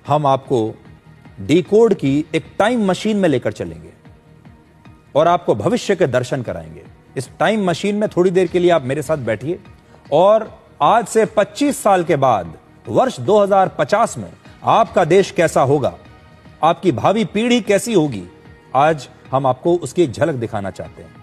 हम आपको डिकोड की एक टाइम मशीन में लेकर चलेंगे और आपको भविष्य के दर्शन कराएंगे। इस टाइम मशीन में थोड़ी देर के लिए आप मेरे साथ बैठिए और आज से 25 साल के बाद वर्ष 2050 में आपका देश कैसा होगा, आपकी भावी पीढ़ी कैसी होगी, आज हम आपको उसकी एक झलक दिखाना चाहते हैं।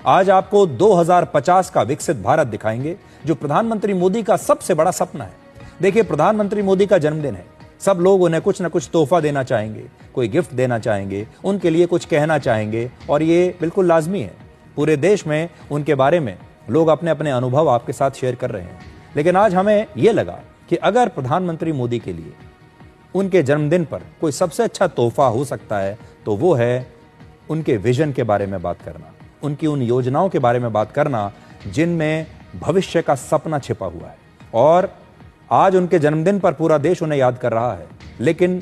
आज आपको 2050 का विकसित भारत दिखाएंगे जो प्रधानमंत्री मोदी का सबसे बड़ा सपना है। देखिए, प्रधानमंत्री मोदी का जन्मदिन है, सब लोग उन्हें कुछ ना कुछ तोहफा देना चाहेंगे, कोई गिफ्ट देना चाहेंगे, उनके लिए कुछ कहना चाहेंगे और ये बिल्कुल लाजमी है। पूरे देश में उनके बारे में लोग अपने अपने अनुभव आपके साथ शेयर कर रहे हैं। लेकिन आज हमें यह लगा कि अगर प्रधानमंत्री मोदी के लिए उनके जन्मदिन पर कोई सबसे अच्छा तोहफा हो सकता है तो वो है उनके विजन के बारे में बात करना, उनकी उन योजनाओं के बारे में बात करना जिनमें भविष्य का सपना छिपा हुआ है। और आज उनके जन्मदिन पर पूरा देश उन्हें याद कर रहा है, लेकिन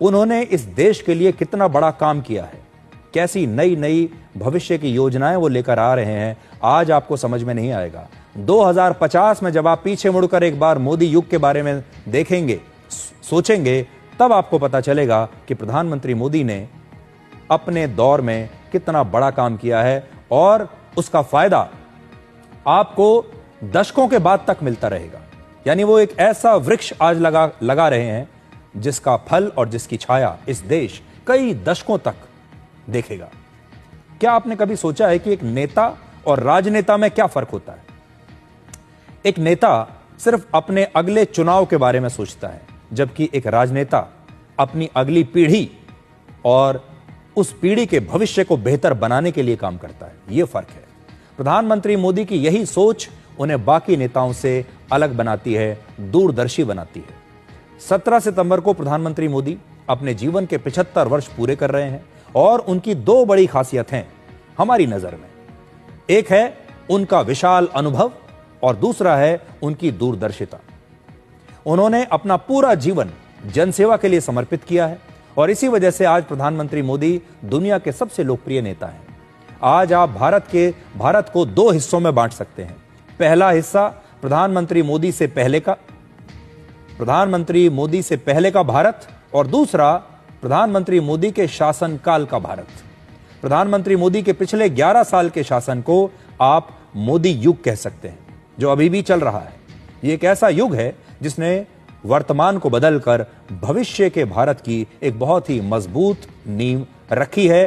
उन्होंने इस देश के लिए कितना बड़ा काम किया है, कैसी नई नई भविष्य की योजनाएं वो लेकर आ रहे हैं, आज आपको समझ में नहीं आएगा। 2050 में जब आप पीछे मुड़कर एक बार मोदी युग के बारे में देखेंगे, सोचेंगे, तब आपको पता चलेगा कि प्रधानमंत्री मोदी ने अपने दौर में कितना बड़ा काम किया है और उसका फायदा आपको दशकों के बाद तक मिलता रहेगा। यानी वो एक ऐसा वृक्ष आज लगा रहे हैं जिसका फल और जिसकी छाया इस देश कई दशकों तक देखेगा। क्या आपने कभी सोचा है कि एक नेता और राजनेता में क्या फर्क होता है? एक नेता सिर्फ अपने अगले चुनाव के बारे में सोचता है, जबकि एक राजनेता अपनी अगली पीढ़ी और उस पीढ़ी के भविष्य को बेहतर बनाने के लिए काम करता है। यह फर्क है। प्रधानमंत्री मोदी की यही सोच उन्हें बाकी नेताओं से अलग बनाती है, दूरदर्शी बनाती है। 17 सितंबर को प्रधानमंत्री मोदी अपने जीवन के 75 वर्ष पूरे कर रहे हैं और उनकी दो बड़ी खासियत हैं हमारी नजर में। एक है उनका विशाल अनुभव और दूसरा है उनकी दूरदर्शिता। उन्होंने अपना पूरा जीवन जनसेवा के लिए समर्पित किया है और इसी वजह से आज प्रधानमंत्री मोदी दुनिया के सबसे लोकप्रिय नेता हैं। आज आप भारत को दो हिस्सों में बांट सकते हैं। पहला हिस्सा प्रधानमंत्री मोदी से पहले का भारत और दूसरा प्रधानमंत्री मोदी के शासनकाल का भारत। प्रधानमंत्री मोदी के पिछले 11 साल के शासन को आप मोदी युग कह सकते हैं, जो अभी भी चल रहा है। ये एक ऐसा युग है जिसने वर्तमान को बदलकर भविष्य के भारत की एक बहुत ही मजबूत नींव रखी है